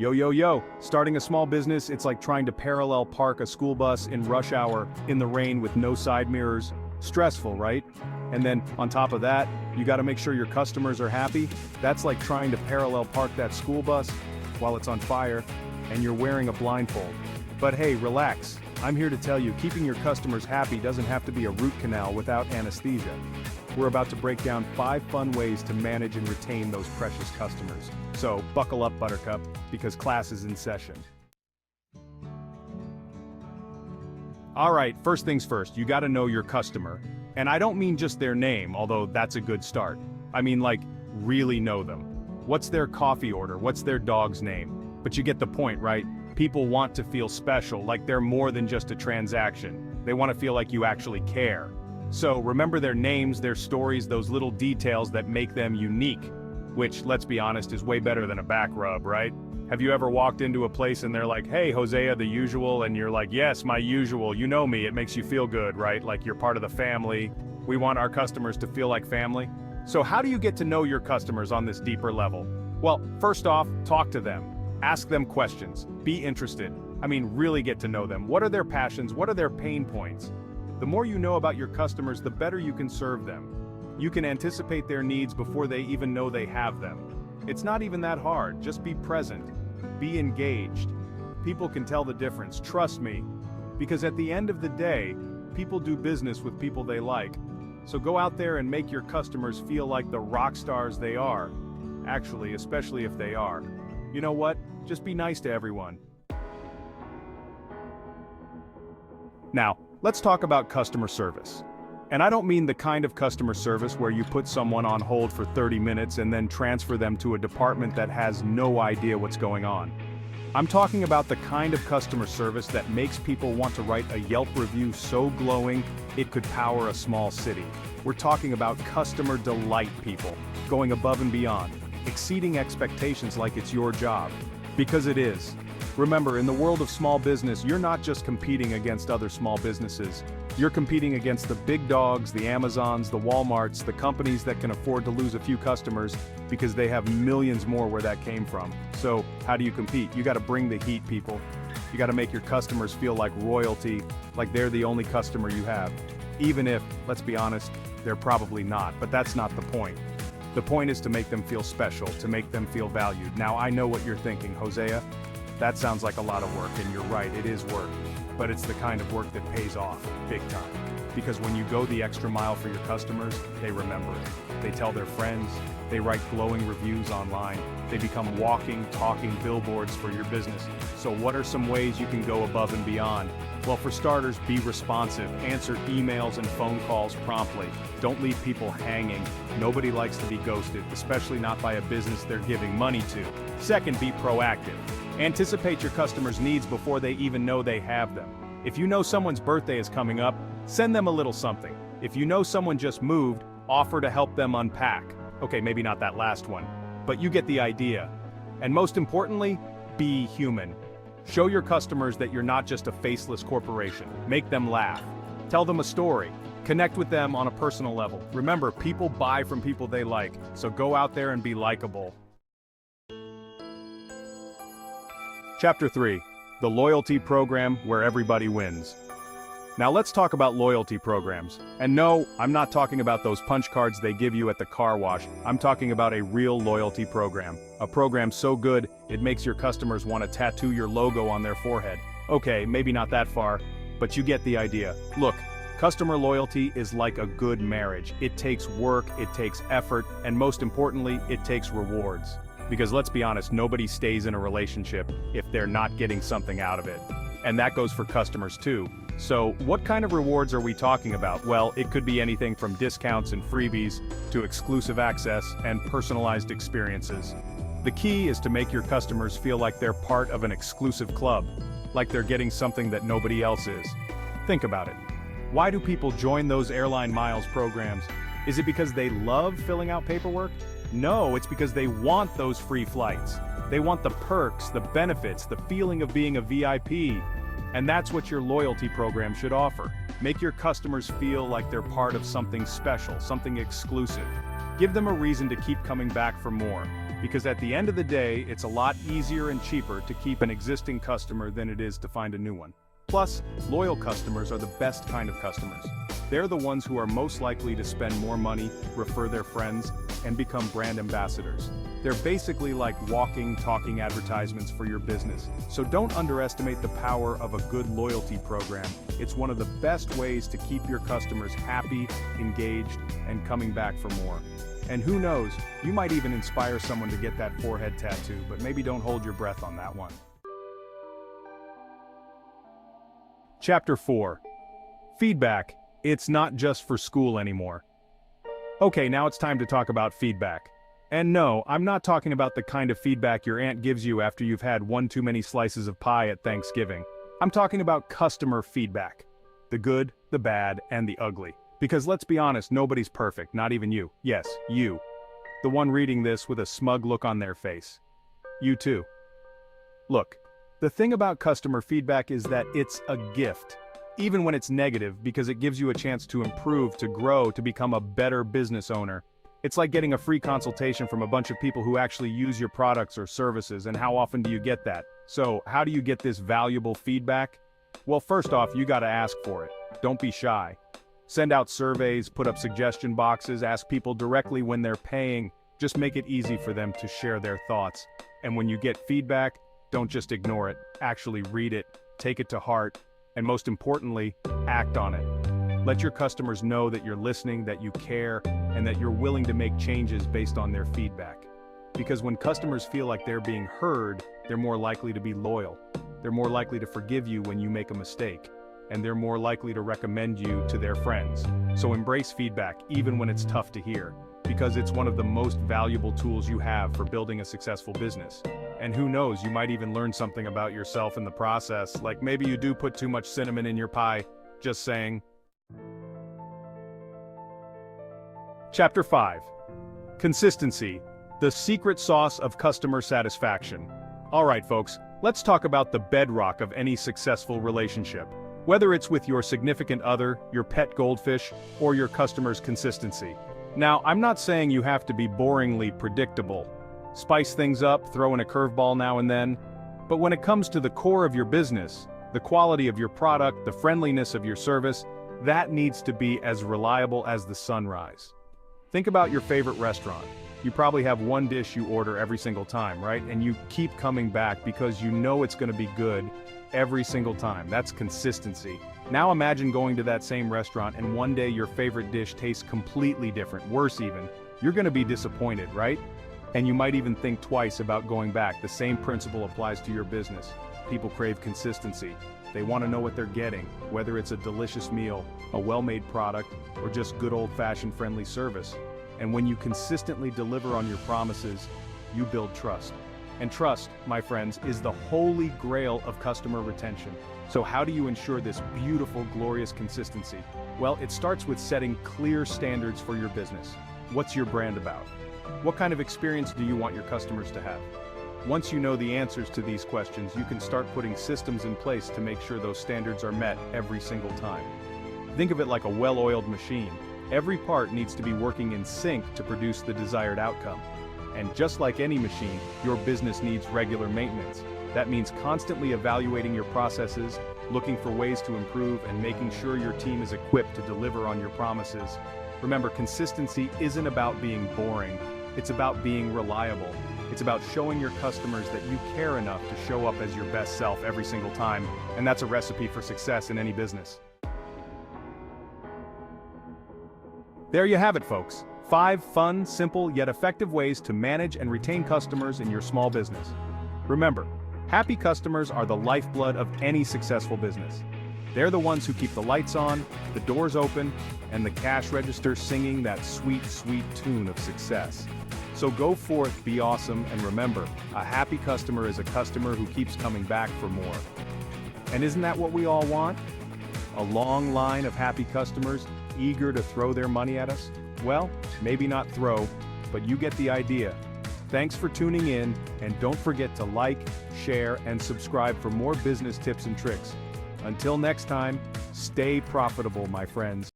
Yo, yo, yo, starting a small business, it's like trying to parallel park a school bus in rush hour in the rain with no side mirrors. Stressful, right? And then, on top of that, you gotta make sure your customers are happy. That's like trying to parallel park that school bus while it's on fire, and you're wearing a blindfold. But hey, relax. I'm here to tell you, keeping your customers happy doesn't have to be a root canal without anesthesia. We're about to break down 5 fun ways to manage and retain those precious customers. So, buckle up, Buttercup, because class is in session. Alright, first things first, you gotta know your customer. And I don't mean just their name, although that's a good start. I mean like, really know them. What's their coffee order? What's their dog's name? But you get the point, right? People want to feel special, like they're more than just a transaction. They want to feel like you actually care. So remember their names, their stories, those little details that make them unique. Which, let's be honest, is way better than a back rub, right? Have you ever walked into a place and they're like, "Hey, Hosea, the usual," and you're like, "Yes, my usual, you know me," it makes you feel good, right? Like you're part of the family. We want our customers to feel like family. So how do you get to know your customers on this deeper level? Well, first off, talk to them. Ask them questions. Be interested. I mean, really get to know them. What are their passions? What are their pain points? The more you know about your customers, the better you can serve them. You can anticipate their needs before they even know they have them. It's not even that hard, just be present. Be engaged. People can tell the difference, trust me. Because at the end of the day, people do business with people they like. So go out there and make your customers feel like the rock stars they are. Actually, especially if they are. You know what? Just be nice to everyone. Now, let's talk about customer service. And I don't mean the kind of customer service where you put someone on hold for 30 minutes and then transfer them to a department that has no idea what's going on. I'm talking about the kind of customer service that makes people want to write a Yelp review so glowing it could power a small city. We're talking about customer delight people, going above and beyond, exceeding expectations like it's your job. Because it is. Remember, in the world of small business, you're not just competing against other small businesses. You're competing against the big dogs, the Amazons, the Walmarts, the companies that can afford to lose a few customers because they have millions more where that came from. So, how do you compete? You gotta bring the heat, people. You gotta make your customers feel like royalty, like they're the only customer you have. Even if, let's be honest, they're probably not, but that's not the point. The point is to make them feel special, to make them feel valued. Now I know what you're thinking, Hosea. That sounds like a lot of work, and you're right, it is work. But it's the kind of work that pays off, big time. Because when you go the extra mile for your customers, they remember it. They tell their friends, they write glowing reviews online, they become walking, talking billboards for your business. So what are some ways you can go above and beyond? Well, for starters, be responsive, answer emails and phone calls promptly. Don't leave people hanging. Nobody likes to be ghosted, especially not by a business they're giving money to. Second, be proactive. Anticipate your customers' needs before they even know they have them. If you know someone's birthday is coming up, send them a little something. If you know someone just moved, offer to help them unpack. Okay, maybe not that last one, but you get the idea. And most importantly, be human. Show your customers that you're not just a faceless corporation. Make them laugh. Tell them a story. Connect with them on a personal level. Remember, people buy from people they like, so go out there and be likable. Chapter 3, the loyalty program where everybody wins. Now let's talk about loyalty programs. And no, I'm not talking about those punch cards they give you at the car wash. I'm talking about a real loyalty program. A program so good, it makes your customers want to tattoo your logo on their forehead. Okay, maybe not that far, but you get the idea. Look, customer loyalty is like a good marriage. It takes work, it takes effort, and most importantly, it takes rewards. Because let's be honest, nobody stays in a relationship if they're not getting something out of it. And that goes for customers too. So what kind of rewards are we talking about? Well, it could be anything from discounts and freebies to exclusive access and personalized experiences. The key is to make your customers feel like they're part of an exclusive club, like they're getting something that nobody else is. Think about it. Why do people join those airline miles programs? Is it because they love filling out paperwork? No, it's because they want those free flights. They want the perks, the benefits, the feeling of being a VIP. And that's what your loyalty program should offer. Make your customers feel like they're part of something special, something exclusive. Give them a reason to keep coming back for more, because at the end of the day, it's a lot easier and cheaper to keep an existing customer than it is to find a new one. Plus, loyal customers are the best kind of customers. They're the ones who are most likely to spend more money, refer their friends, and become brand ambassadors. They're basically like walking, talking advertisements for your business. So don't underestimate the power of a good loyalty program. It's one of the best ways to keep your customers happy, engaged, and coming back for more. And who knows, you might even inspire someone to get that forehead tattoo, but maybe don't hold your breath on that one. Chapter 4. Feedback. It's not just for school anymore. Okay, now it's time to talk about feedback. And no, I'm not talking about the kind of feedback your aunt gives you after you've had one too many slices of pie at Thanksgiving. I'm talking about customer feedback. The good, the bad, and the ugly. Because let's be honest, nobody's perfect, not even you. Yes, you. The one reading this with a smug look on their face. You too. Look, the thing about customer feedback is that it's a gift. Even when it's negative, because it gives you a chance to improve, to grow, to become a better business owner. It's like getting a free consultation from a bunch of people who actually use your products or services, and how often do you get that? So, how do you get this valuable feedback? Well, first off, you gotta ask for it. Don't be shy. Send out surveys, put up suggestion boxes, ask people directly when they're paying. Just make it easy for them to share their thoughts. And when you get feedback, don't just ignore it. Actually read it, take it to heart, and most importantly, act on it. Let your customers know that you're listening, that you care, and that you're willing to make changes based on their feedback. Because when customers feel like they're being heard, they're more likely to be loyal. They're more likely to forgive you when you make a mistake. And they're more likely to recommend you to their friends. So embrace feedback, even when it's tough to hear, because it's one of the most valuable tools you have for building a successful business. And who knows, you might even learn something about yourself in the process, like maybe you do put too much cinnamon in your pie. Just saying. Chapter 5. Consistency, the secret sauce of customer satisfaction. Alright folks, let's talk about the bedrock of any successful relationship. Whether it's with your significant other, your pet goldfish, or your customers' consistency. Now, I'm not saying you have to be boringly predictable. Spice things up, throw in a curveball now and then. But when it comes to the core of your business, the quality of your product, the friendliness of your service, that needs to be as reliable as the sunrise. Think about your favorite restaurant. You probably have one dish you order every single time, right? And you keep coming back because you know it's going to be good every single time. That's consistency. Now imagine going to that same restaurant and one day your favorite dish tastes completely different, worse even. You're going to be disappointed, right? And you might even think twice about going back. The same principle applies to your business. People crave consistency. They want to know what they're getting, whether it's a delicious meal, a well-made product, or just good old-fashioned friendly service. And when you consistently deliver on your promises, you build trust. And trust, my friends, is the holy grail of customer retention. So how do you ensure this beautiful, glorious consistency? Well, it starts with setting clear standards for your business. What's your brand about? What kind of experience do you want your customers to have? Once you know the answers to these questions, you can start putting systems in place to make sure those standards are met every single time. Think of it like a well-oiled machine. Every part needs to be working in sync to produce the desired outcome. And just like any machine, your business needs regular maintenance. That means constantly evaluating your processes, looking for ways to improve, and making sure your team is equipped to deliver on your promises. Remember, consistency isn't about being boring. It's about being reliable. It's about showing your customers that you care enough to show up as your best self every single time, and that's a recipe for success in any business. There you have it, folks. 5 fun, simple, yet effective ways to manage and retain customers in your small business. Remember, happy customers are the lifeblood of any successful business. They're the ones who keep the lights on, the doors open, and the cash register singing that sweet, sweet tune of success. So go forth, be awesome, and remember, a happy customer is a customer who keeps coming back for more. And isn't that what we all want? A long line of happy customers eager to throw their money at us? Well, maybe not throw, but you get the idea. Thanks for tuning in, and don't forget to like, share, and subscribe for more business tips and tricks. Until next time, stay profitable, my friends.